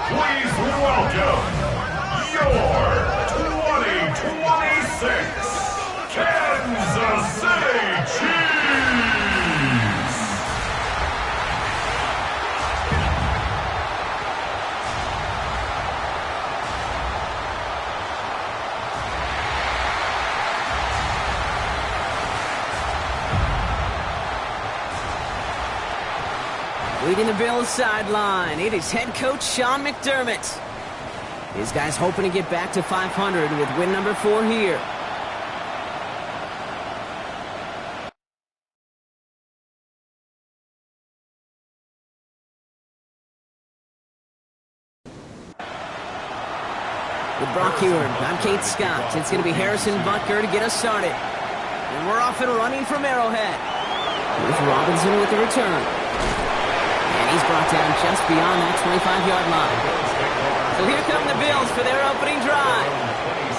Please welcome your 2026 Kansas City Chiefs! Leading the Bills sideline, it is head coach Sean McDermott. His guys hoping to get back to 500 with win number 4 here. With Brock Huard, I'm Kate Scott. It's going to be Harrison Butker to get us started. And we're off and running from Arrowhead. Here's Robinson with the return. And he's brought down just beyond that 25-yard line. So here come the Bills for their opening drive.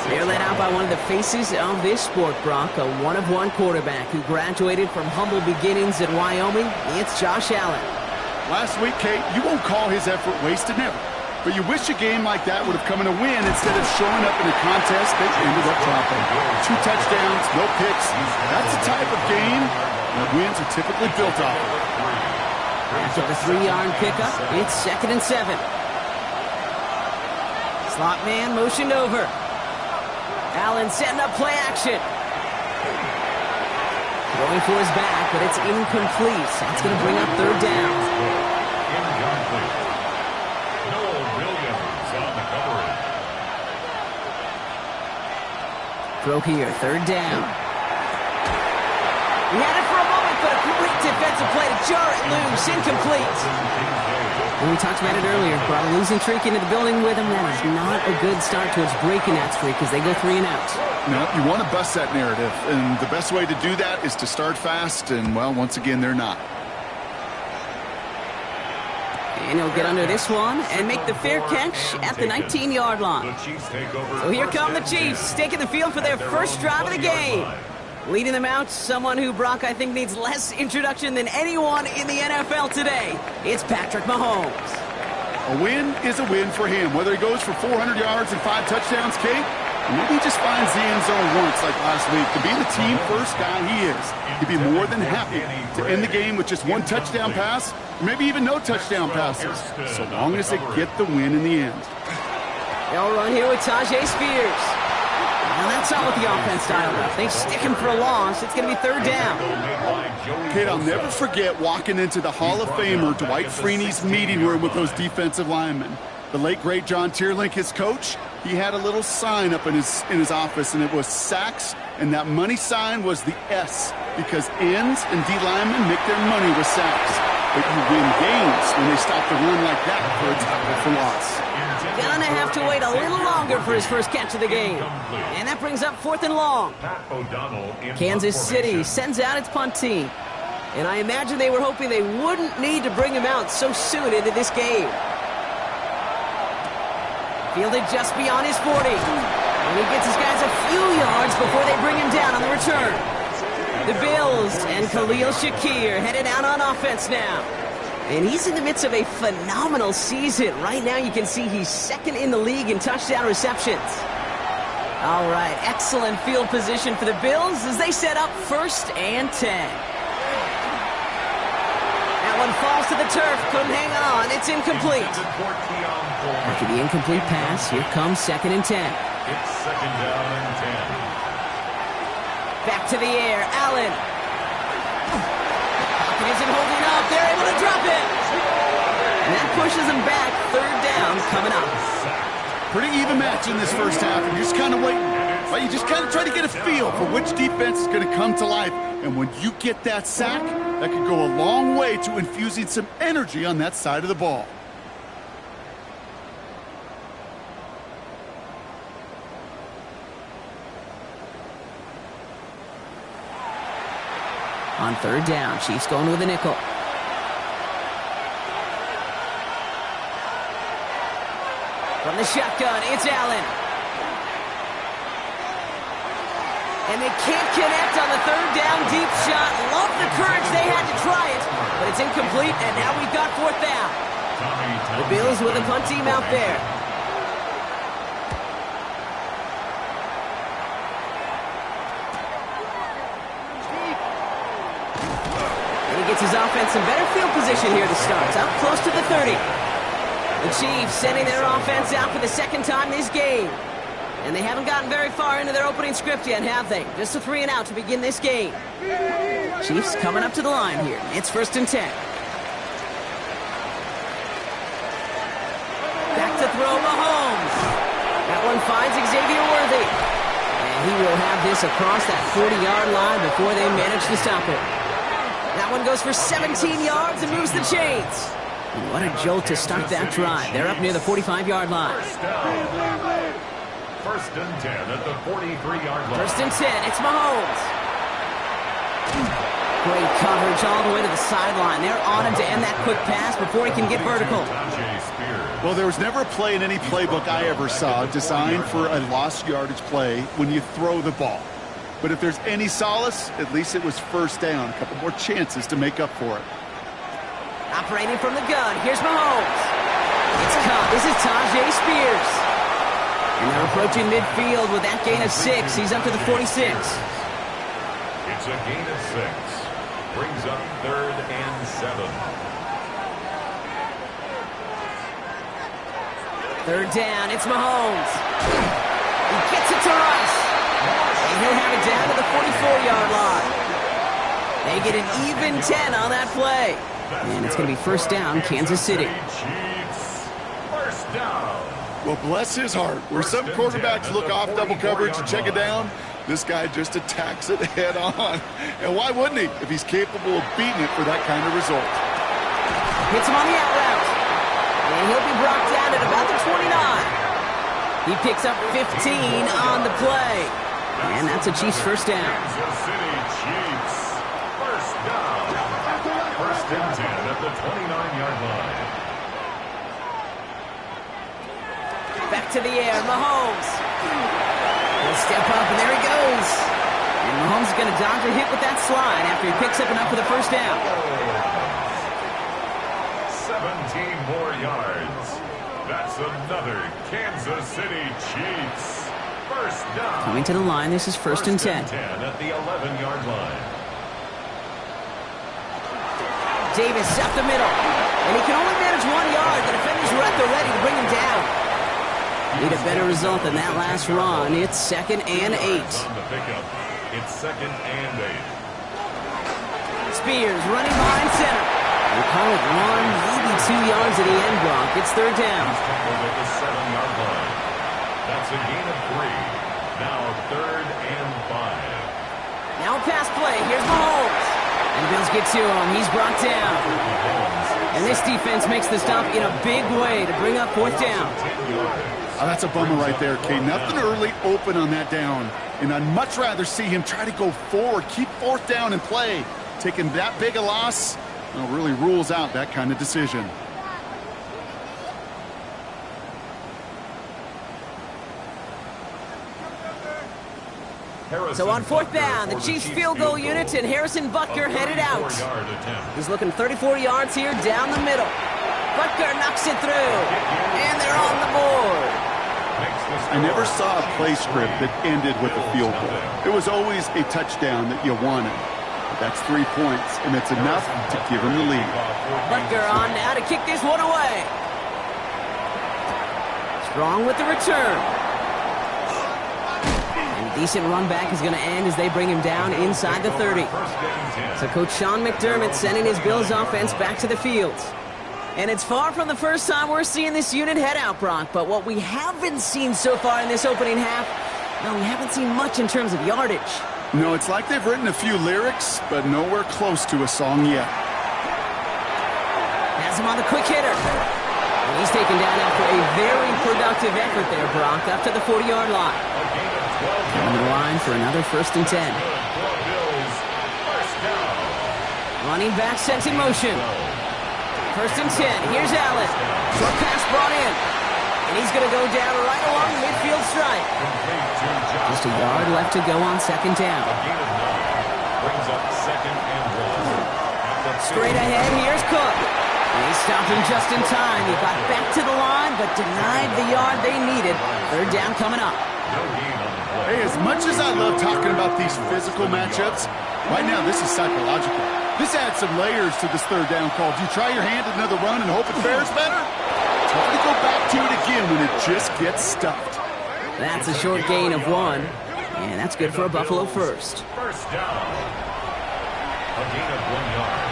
They're led out by one of the faces of this sport, Brock, a one-of-one quarterback who graduated from humble beginnings at Wyoming. It's Josh Allen. Last week, Kate, you won't call his effort wasted, never. But you wish a game like that would have come in a win instead of showing up in a contest that ended up dropping. 2 touchdowns, no picks. That's the type of game that wins are typically built off of. After the 3-yard pickup, it's 2nd and 7. Slot man motioned over. Allen setting up play action. Going for his back, but it's incomplete. That's going to bring up 3rd down. Incomplete. Noel Williams on the coverage. Throw here, 3rd down. He had it for a moment, but a great defensive play to jar it loose. Incomplete. And we talked about it earlier. Brought a losing streak into the building with him. That is not a good start towards breaking that streak as they go 3 and out. No, you want to bust that narrative. And the best way to do that is to start fast. And, well, once again, they're not. And he'll get under this one and make the fair catch at the 19-yard line. So here come the Chiefs, taking the field for their first drive of the game. Leading them out, someone who, Brock, I think needs less introduction than anyone in the NFL today. It's Patrick Mahomes. A win is a win for him. Whether he goes for 400 yards and 5 touchdowns, Kate, or maybe he just finds the end zone once like last week. To be the team first guy he is, he'd be more than happy to end the game with just 1 touchdown pass, or maybe even no touchdown passes, so long as they get the win in the end. They'll run here with Tyjae Spears. Well, that's not what the offense dialed up. They stick him for a loss. It's going to be 3rd down. Kate, I'll never forget walking into the Hall of Famer Dwight Freeney's meeting room with those defensive linemen. The late, great John Tierlink, his coach, he had a little sign up in his office, and it was sacks, and that money sign was the S, because ends and D linemen make their money with sacks. But you win games when they stop the run like that for a tackle for loss. Gonna have to wait a little longer for his first catch of the game. And that brings up 4th and long. Kansas City sends out its punt team. And I imagine they were hoping they wouldn't need to bring him out so soon into this game. Fielded just beyond his 40. And he gets his guys a few yards before they bring him down on the return. The Bills and Khalil Shakir headed out on offense now. And he's in the midst of a phenomenal season. Right now you can see he's 2nd in the league in touchdown receptions. All right, excellent field position for the Bills as they set up 1st and 10. That one falls to the turf, couldn't hang on, it's incomplete. After the incomplete pass, here comes 2nd and 10. It's 2nd down and 10. Back to the air, Allen. Pocket isn't holding up, they're able to drop it. And that pushes them back, 3rd down coming up. Pretty even match in this first half, and you're just kind of waiting. Right? You just kind of try to get a feel for which defense is going to come to life. And when you get that sack, that could go a long way to infusing some energy on that side of the ball. On 3rd down, Chiefs going with a nickel. From the shotgun, it's Allen. And they can't connect on the 3rd down deep shot. Love the courage they had to try it, but it's incomplete, and now we've got 4th down. The Bills with a punt team out there. And he gets his offense in better field position here to start. Up close to the 30. The Chiefs sending their offense out for the second time this game. And they haven't gotten very far into their opening script yet, have they? Just a 3 and out to begin this game. Chiefs coming up to the line here. It's 1st and 10. Back to throw, Mahomes. That one finds Xavier Worthy. And he will have this across that 40-yard line before they manage to stop it. That one goes for 17 yards and moves the chains. What a jolt to start that drive. They're up near the 45-yard line. First and 10 at the 43-yard line. 1st and 10. It's Mahomes. Great coverage all the way to the sideline. They're on him to end that quick pass before he can get vertical. Well, there was never a play in any playbook I ever saw designed for a lost yardage play when you throw the ball. But if there's any solace, at least it was first down. A couple more chances to make up for it. Operating from the gun. Here's Mahomes. It's caught. This is Tajay Spears. And they're approaching midfield with that gain of 6. He's up to the 46. It's a gain of 6. Brings up 3rd and 7. 3rd down. It's Mahomes. He gets it to Rice. And he'll have it down to the 44-yard line. They get an even 10 on that play. And it's going to be 1st down, Kansas City. Chiefs. 1st down. Well, bless his heart. Where some quarterbacks look off double coverage and check it down, this guy just attacks it head on. And why wouldn't he if he's capable of beating it for that kind of result? Hits him on the out route. And he'll be brought down at about the 29. He picks up 15 on the play. And that's a Chiefs 1st down. Kansas City Chiefs. 1st down. 1st and 10 at the 29-yard line. Back to the air, Mahomes. He'll step up, and there he goes. And Mahomes is going to dodge a hit with that slide after he picks up enough for the 1st down. 17 more yards. That's another Kansas City Chiefs. 1st down. Coming to the line, this is 1st and 10. 10 at the 11-yard line. Davis up the middle. And he can only manage 1 yard. The defenders were at the ready to bring him down. Need a better result than that last run. It's 2nd and 8. On the pickup. It's 2nd and 8. Spears running behind center. They call it 1, maybe 2 yards at the end block. It's 3rd down. He's tackled at the 7-yard line. That's a gain of 3. Now 3rd and 5. Now a pass play. Here's Mahomes. And the Bills get to him. He's brought down. And this defense makes the stop in a big way to bring up 4th down. Oh, that's a bummer right there, Kate. Nothing early open on that down. And I'd much rather see him try to go forward, keep 4th down and play. Taking that big a loss, well, really rules out that kind of decision. So on 4th down, the Chiefs field goal unit and Harrison Butker headed out. He's looking 34 yards here down the middle. Butker knocks it through, and they're on the board. I never saw a play script that ended with a field goal. It was always a touchdown that you wanted. But that's 3 points, and it's enough to give him the lead. Butker on now to kick this one away. Strong with the return. And a decent run back is going to end as they bring him down inside the 30. So Coach Sean McDermott sending his Bills offense back to the field. And it's far from the first time we're seeing this unit head out, Brock. But what we haven't seen so far in this opening half, no, we haven't seen much in terms of yardage. No, it's like they've written a few lyrics, but nowhere close to a song yet. Has him on the quick hitter. And he's taken down after a very productive effort there, Brock, up to the 40-yard line. On the line for another 1st and 10. Running back sent in motion. 1st and 10. Here's Allen. Short pass brought in. And he's going to go down right along the midfield stripe. Just a yard left to go on 2nd down. Brings up 2nd and 1. Straight ahead, here's Cook. And he stopped him just in time. He got back to the line, but denied the yard they needed. Third down coming up. No gain on the play. Hey, as much as I love talking about these physical matchups, right now this is psychological. This adds some layers to this third down call. Do you try your hand at another run and hope it fares better? Tough to go back to it again when it just gets stuffed. That's a short gain of 1. And that's good for a Buffalo first. First down. A gain of 1 yard.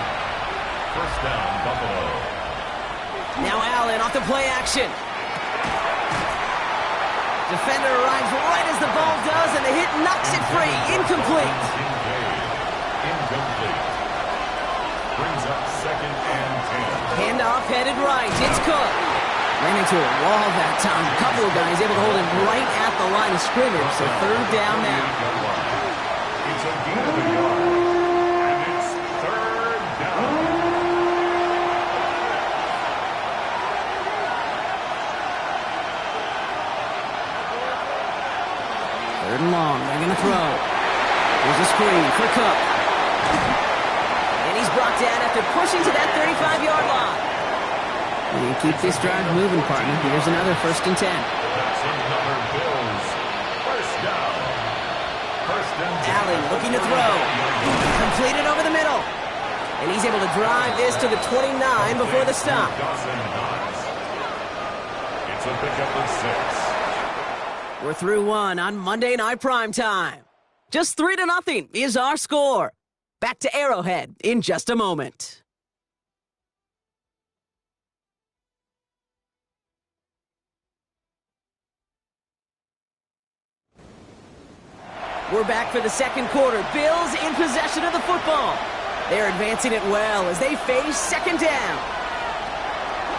First down, Buffalo. Now Allen off the play action. Defender arrives right as the ball does, and the hit knocks it free. Incomplete. Incomplete. Brings up second and 10. Handoff headed right. It's Cook. Ran into a wall that time. A couple of guys able to hold him right at the line of scrimmage. So third down now. It's a gain of a yard. And it's third down. Third and long. They're going to throw. Here's a screen for Cook. And he's brought down after pushing to that 35-yard line. And keep this drive moving, partner. Here's another first and 10. That's another Bills. First down. First and 10. Allen looking to throw. Completed over the middle. And he's able to drive this to the 29 before the stop. Dawson Knox. It's a pickup of 6. We're through 1 on Monday Night Primetime. Just 3-0 is our score. Back to Arrowhead in just a moment. We're back for the second quarter. Bills in possession of the football. They're advancing it well as they face second down.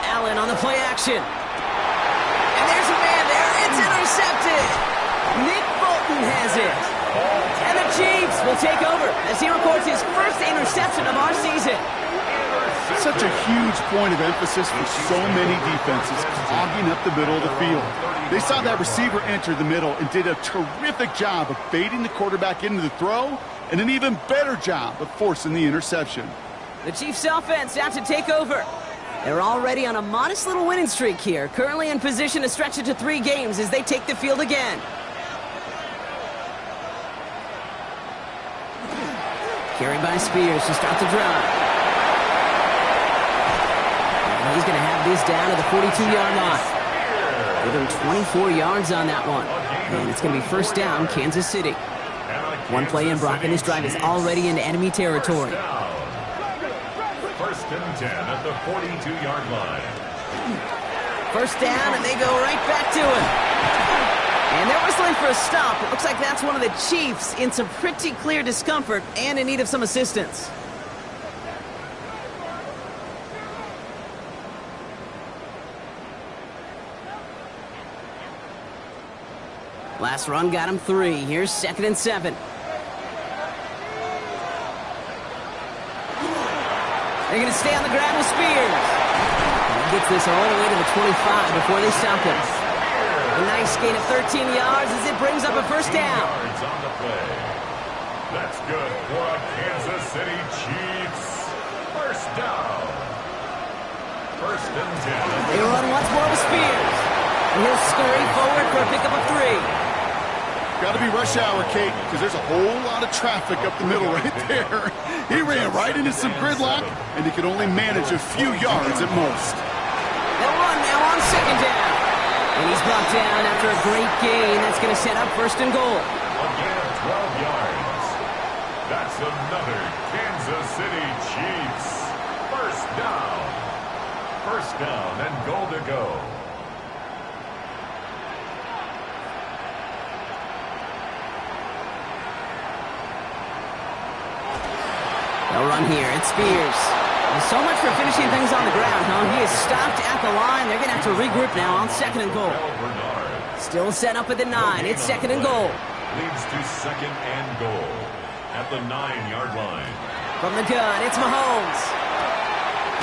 Allen on the play action. And there's a man there. It's intercepted. Nick Bolton has it. And the Chiefs will take over as he records his first interception of our season. Such a huge point of emphasis for so many defenses clogging up the middle of the field. They saw that receiver enter the middle and did a terrific job of baiting the quarterback into the throw and an even better job of forcing the interception. The Chiefs offense out to take over. They're already on a modest little winning streak here, currently in position to stretch it to 3 games as they take the field again. Carried by Spears to start the drive. And he's going to have this down to the 42-yard line. Give him 24 yards on that one. And it's going to be first down, Kansas City. One play in, Brock, and this drive is already into enemy territory. First and 10 at the 42-yard line. First down, and they go right back to it. And they're whistling for a stop. It looks like that's one of the Chiefs in some pretty clear discomfort and in need of some assistance. Last run got him 3. Here's second and 7. They're going to stay on the ground with Spears. And he gets this all the way to the 25 before they stop him. A nice gain of 13 yards as it brings up a first down. Yards on the play. That's good for a Kansas City Chiefs. First down. First and 10. They run once more with Spears. And he'll scurry forward for a pickup of 3. Got to be rush hour, Kate, because there's a whole lot of traffic up the middle right there. He ran right into some gridlock, and he could only manage a few yards at most. They'll run now on second down. And he's brought down after a great gain. That's going to set up first and goal. A gain of 12 yards. That's another Kansas City Chiefs. First down. First down and goal to go. They'll run here. It's Spears. And so much for finishing things on the ground, huh? He is stopped at the line. They're going to have to regroup now on second and goal. Still set up at the 9. It's second and goal. Leads to second and goal at the 9-yard line. From the gun, it's Mahomes.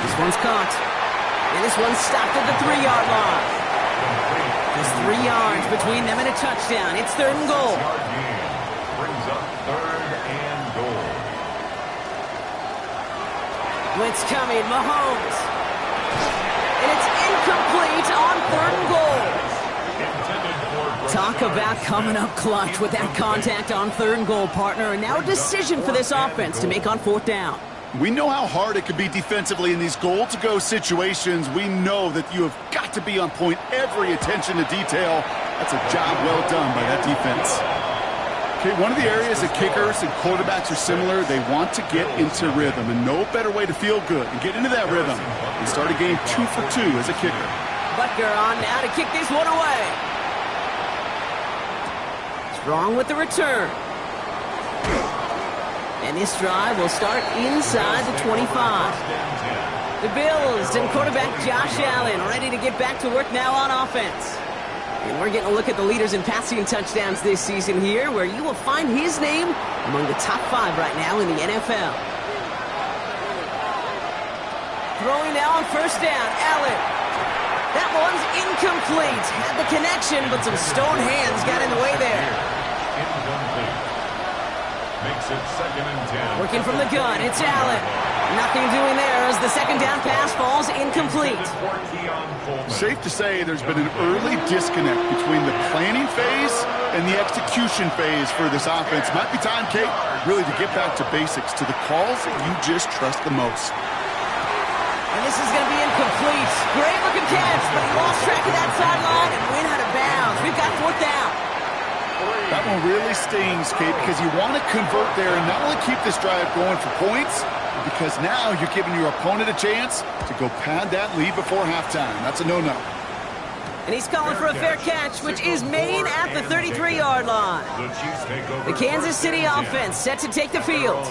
This one's caught. And this one's stopped at the 3-yard line. Just 3 yards between them and a touchdown. It's third and goal. Brings up third and goal. Blitz coming, Mahomes. Talk about coming up clutch with that contact on 3rd and goal, partner. And now a decision for this offense to make on 4th down. We know how hard it can be defensively in these goal-to-go situations. We know that you have got to be on point, every attention to detail. That's a job well done by that defense. Okay, one of the areas that kickers and quarterbacks are similar, they want to get into rhythm, and no better way to feel good and get into that rhythm and start a game 2 for 2 as a kicker. Butker on now to kick this one away. Strong with the return. And this drive will start inside the 25. The Bills and quarterback Josh Allen ready to get back to work now on offense. And we're getting a look at the leaders in passing touchdowns this season here, where you will find his name among the top 5 right now in the NFL. Throwing now on 1st down, Allen. That one's incomplete. Had the connection, but some stone hands got in the way there. Incomplete. Makes it 2nd and 10. Working from the gun, it's Allen. Nothing doing there as the 2nd down pass falls incomplete. Safe to say there's been an early disconnect between the planning phase and the execution phase for this offense. Might be time, Kate, really to get back to basics, to the calls that you just trust the most. And this is going to be incomplete. Great looking catch, but he lost track of that sideline and went out of bounds. We've got 4th down. That one really stings, Kate, because you want to convert there and not only keep this drive going for points, because now you're giving your opponent a chance to go pad that lead before halftime. That's a no-no. And he's calling for a fair catch, which is made at the 33-yard line. The Kansas City offense set to take the field.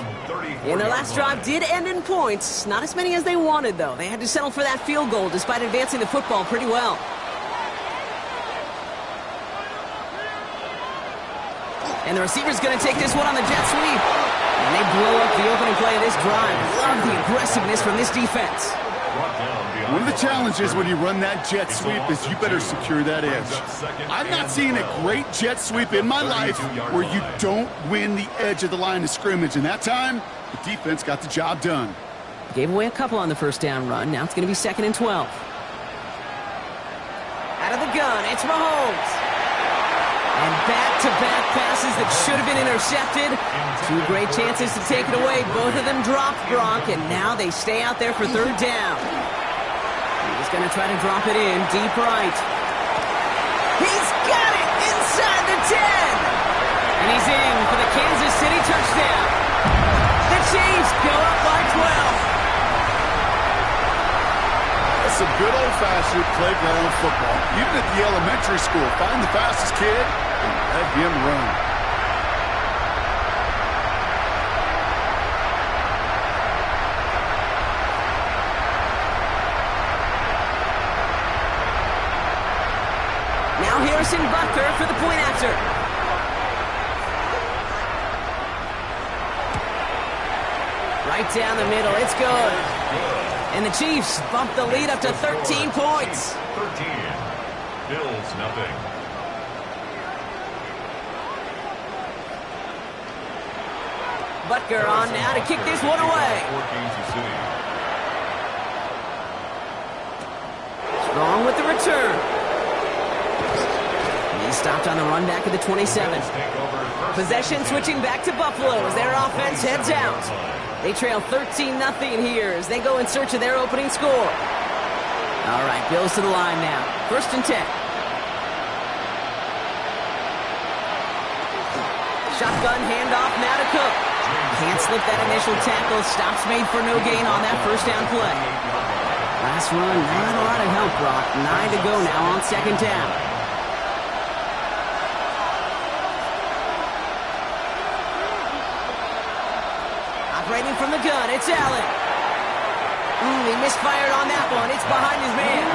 And their last drive did end in points. Not as many as they wanted, though. They had to settle for that field goal despite advancing the football pretty well. And the receiver's going to take this one on the jet sweep. And they blow up the opening play of this drive. Love the aggressiveness from this defense. One of the challenges when you run that jet sweep is you better secure that edge. I've not seen a great jet sweep in my life where you don't win the edge of the line of scrimmage. And that time, the defense got the job done. Gave away a couple on the 1st down run. Now it's going to be 2nd and 12. Out of the gun, it's Mahomes. And back-to-back passes that should have been intercepted. 2 great chances to take it away. Both of them dropped, Gronk, and now they stay out there for 3rd down. He's going to try to drop it in deep right. He's got it inside the 10. And he's in for the Kansas City touchdown. The Chiefs go up by 12. That's some good old-fashioned playground football. Even at the elementary school, find the fastest kid and let him run. Now Harrison Butker for the point after. Right down the middle, it's good. And the Chiefs bump the lead up to 13 points. 13. Bills nothing. Butker on now to kick this one away. Strong with the return. He's stopped on the run back at the 27. Possession switching back to Buffalo as their offense heads out. They trail 13-0 here as they go in search of their opening score. All right, Bills to the line now. 1st and 10. Shotgun handoff now to Cook. Can't slip that initial tackle. Stops made for no gain on that 1st down play. Last run, not a lot of help, Brock. 9 to go now on 2nd down. Operating from the gun, it's Allen. He misfired on that one. It's behind his man.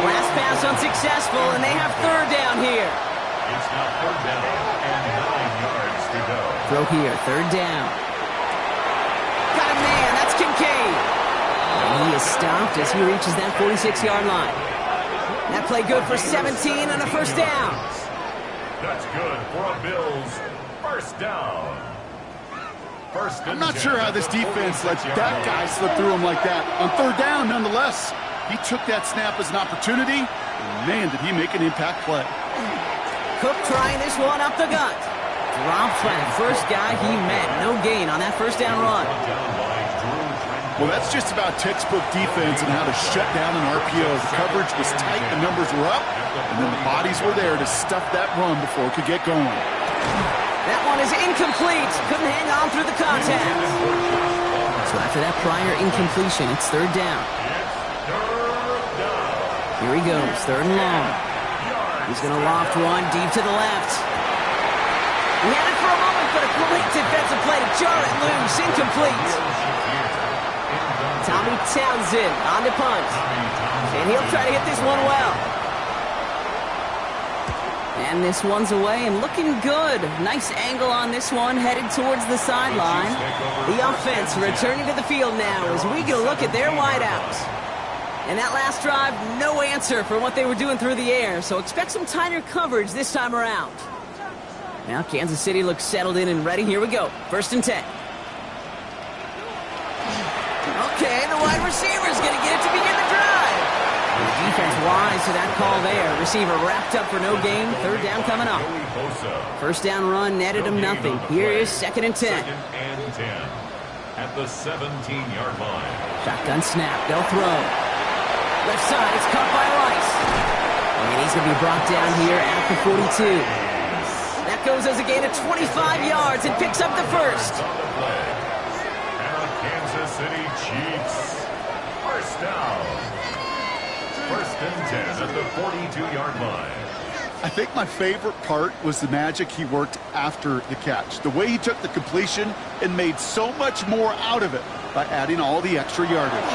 Last pass unsuccessful, and they have 3rd down here. It's now 3rd down and 9 yards to go. Throw here, 3rd down. Got a man, that's Kincaid. And he is stopped as he reaches that 46-yard line. That play good for 17 and a 1st down. That's good for a Bills 1st down. I'm not sure how this defense let that guy slip through him like that. On 3rd down, nonetheless, he took that snap as an opportunity, and man, did he make an impact play. Cook trying this one up the gut. Dropped by the first guy he met. No gain on that first down run. Well, that's just about textbook defense and how to shut down an RPO. The coverage was tight, the numbers were up, and then the bodies were there to stuff that run before it could get going. That one is incomplete. Couldn't hang on through the contact. So after that prior incompletion, it's third down. Here he goes, third and long. He's going to loft one deep to the left. He had it for a moment, but a great defensive play to jar it loose. Incomplete. Tommy Townsend on the punt. And he'll try to hit this one well. And this one's away and looking good. Nice angle on this one, headed towards the sideline. The offense returning to the field now as we get a look at their wideouts. And that last drive, no answer for what they were doing through the air, so expect some tighter coverage this time around. Now Kansas City looks settled in and ready. Here we go. First and 10. Okay, the wide receiver's going to get it to begin the drive. The defense wise to that call there. Receiver wrapped up for no gain. Third down coming up. First down run netted him nothing. Here is second and 10. Second and 10 at the 17-yard line. Shotgun snap. They'll throw. Left side. It's caught by Rice. And he's going to be brought down here at the 42. That goes as a gain of 25 yards and picks up the first. Kansas City Chiefs. First down. First and 10 at the 42-yard line. I think my favorite part was the magic he worked after the catch. The way he took the completion and made so much more out of it by adding all the extra yardage.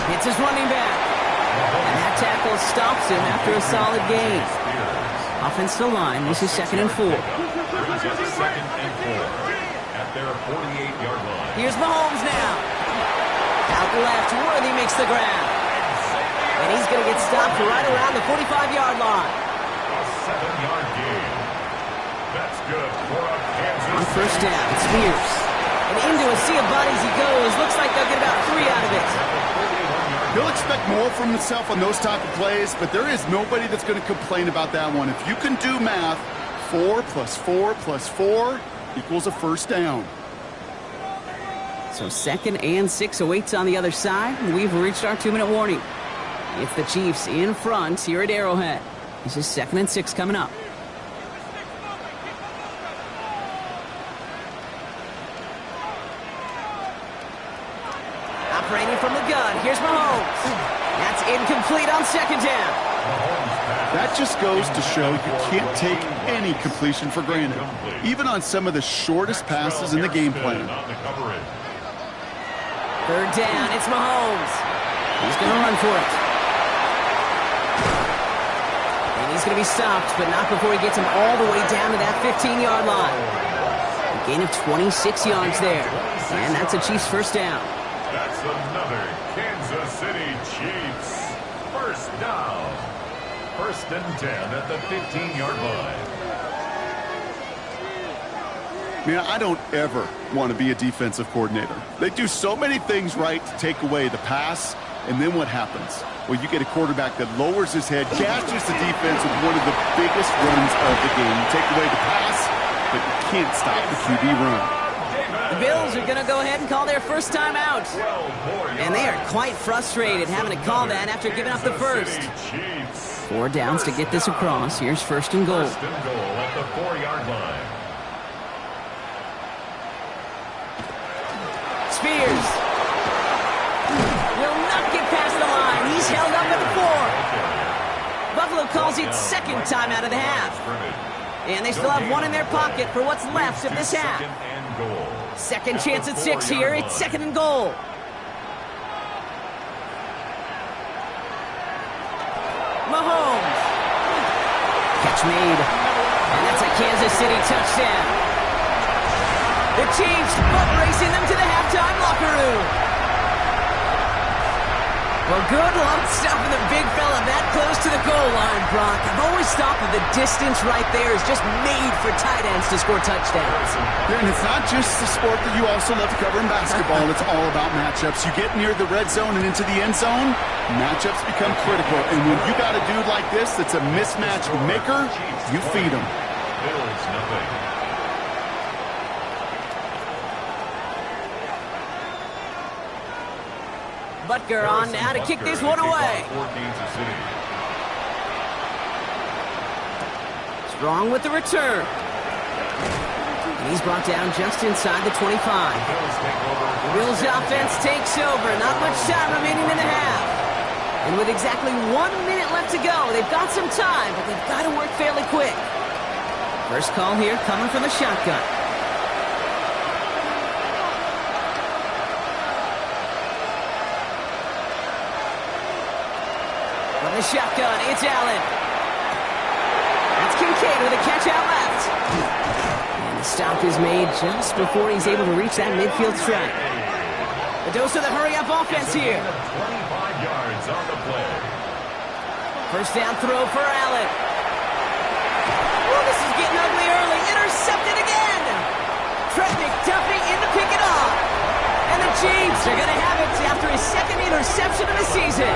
It's his running back. And that tackle stops him after a solid gain. Offensive line, this is second and 4. Brings up second and 4 at their 48-yard line. Here's Mahomes now. Out left, Worthy makes the grab. And he's going to get stopped right around the 45-yard line. A 7-yard gain. That's good for a Kansas On first down, it's Spears. And into a sea of bodies he goes. Looks like they'll get about 3 out of it. He'll expect more from himself on those type of plays, but there is nobody that's going to complain about that one. If you can do math, 4 plus 4 plus 4 equals a first down. So second and 6 awaits on the other side. We've reached our 2-minute warning. It's the Chiefs in front here at Arrowhead. This is second and 6 coming up. Operating from the gun. Here's Mahomes. That's incomplete on second down. That just goes to show you can't take any completion for granted, even on some of the shortest passes in the game plan. Third down, it's Mahomes. He's going to run for it. And he's going to be stopped, but not before he gets him all the way down to that 15-yard line. A gain of 26 yards there. And that's a Chiefs first down. That's another Kansas City Chiefs first down. First and 10 at the 15-yard line. Man, I don't ever want to be a defensive coordinator. They do so many things right to take away the pass, and then what happens? Well, you get a quarterback that lowers his head, gashes the defense with one of the biggest runs of the game. You take away the pass, but you can't stop the QB run. The Bills are going to go ahead and call their first time out. And they are quite frustrated having to call that after giving up the first. 4 downs to get this across. Here's first and goal. First and goal at the 4-yard line. Spears will not get past the line. He's held up at the 4. Buffalo calls it second time out of the half. And they still have one in their pocket for what's left of this half. Second chance at 6 here. It's second and goal. Mahomes. Catch made. And that's a Kansas City touchdown. The Chiefs butt racing them to the halftime locker room. Well, good luck stopping the big fella that close to the goal line, Brock. I've always thought that the distance right there is just made for tight ends to score touchdowns. Yeah, and it's not just the sport that you also love to cover in basketball. It's all about matchups. You get near the red zone and into the end zone, matchups become critical. And when you got a dude like this that's a mismatch maker, you feed him. Bills nothing. Butker on now to kick this one away. Strong with the return. And he's brought down just inside the 25. The Bills offense takes over. Not much time remaining in the half. And with exactly 1 minute left to go, they've got some time, but they've got to work fairly quick. First call here coming from the shotgun. From the shotgun, it's Allen. That's Kincaid with a catch out left. And the stop is made just before he's able to reach that midfield strike. A dose of the hurry-up offense here. 25 yards on the play. First down throw for Allen. Oh, this is getting ugly early. Intercepted again. Trent McDuffie in to pick it off. And the Chiefs are going to have it after his second interception of the season.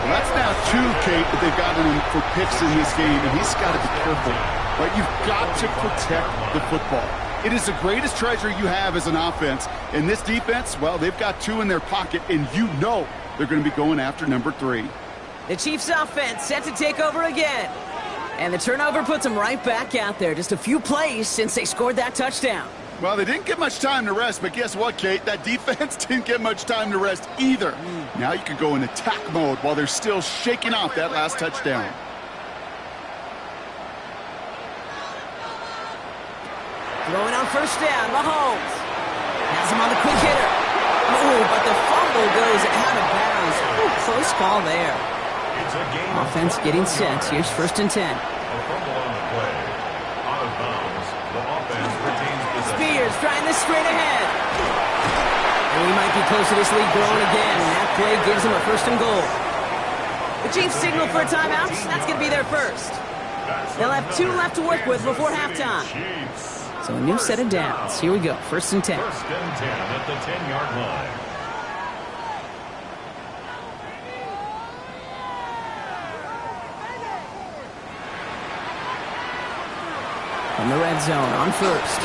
Well, that's now 2, Kate, that they've gotten him for picks in this game, and he's got to be careful. Right? You've got to protect the football. It is the greatest treasure you have as an offense. And this defense, well, they've got 2 in their pocket, and you know they're going to be going after number 3. The Chiefs offense set to take over again. And the turnover puts them right back out there. Just a few plays since they scored that touchdown. Well, they didn't get much time to rest, but guess what, Kate? That defense didn't get much time to rest either. Now you can go in attack mode while they're still shaking off that last touchdown. Throwing on first down, Mahomes. Has him on the quick hitter. Oh, but the fumble goes out of bounds. Ooh, close call there. It's a game. Offense getting set. Here's first and 10. A fumble on the play. Out of bounds. The offense retains possession. Spears trying this straight ahead. And we might be close to this lead growing again. And that play gives them a first and goal. The Chiefs signal for a timeout. That's going to be their first. They'll have 2 left to work with before halftime. So a new set of downs. Here we go. First and 10. First and 10 at the 10-yard line. From the red zone on first.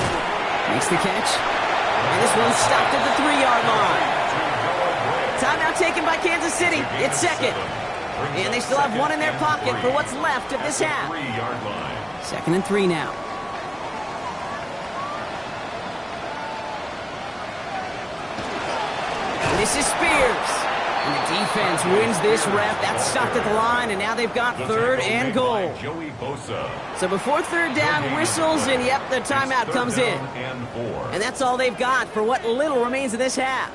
Makes the catch. And this one's stopped at the 3-yard line. Timeout taken by Kansas City. It's second. And they still have 1 in their pocket for what's left of this half. 3-yard line. Second and 3 now. This is Spears. And the defense wins this rep. That's stopped at the line, and now they've got third and goal. Joey Bosa. So before third down whistles, and yep, the timeout comes in. And that's all they've got for what little remains of this half.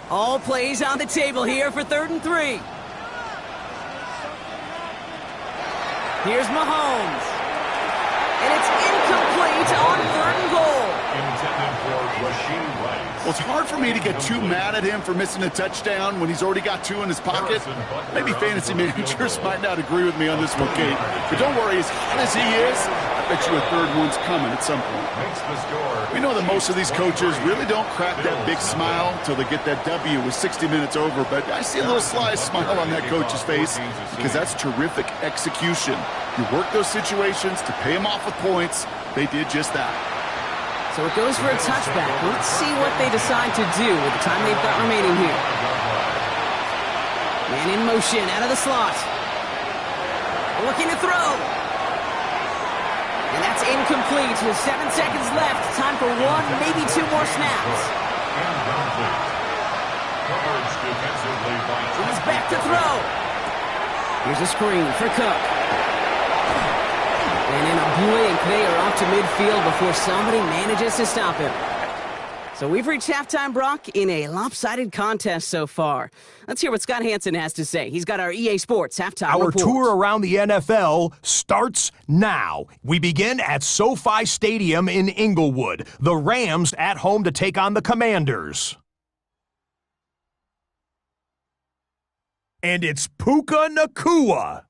All plays on the table here for third and 3. Here's Mahomes. And it's incomplete on third and goal. Intended for Rashee Rice. Well, it's hard for me to get too mad at him for missing a touchdown when he's already got 2 in his pocket. Maybe fantasy managers might not agree with me on this one, Kate. But don't worry, as hot as he is, I bet you a third one's coming at some point. Makes the score. We know that most of these coaches really don't crack that big smile until they get that W with 60 minutes over, but I see a little sly smile on that coach's face because that's terrific execution. You work those situations to pay them off with points. They did just that. So it goes for a touchback. Let's see what they decide to do with the time they've got remaining here. Man in motion out of the slot. Looking to throw. And that's incomplete with 7 seconds left. Time for 1, maybe 2 more snaps. He's back to throw. Here's a screen for Cook. And in a blink, they are off to midfield before somebody manages to stop him. So we've reached halftime, Brock, in a lopsided contest so far. Let's hear what Scott Hansen has to say. He's got our EA Sports halftime report. Our tour around the NFL starts now. We begin at SoFi Stadium in Inglewood. The Rams at home to take on the Commanders. and it's Puka Nacua.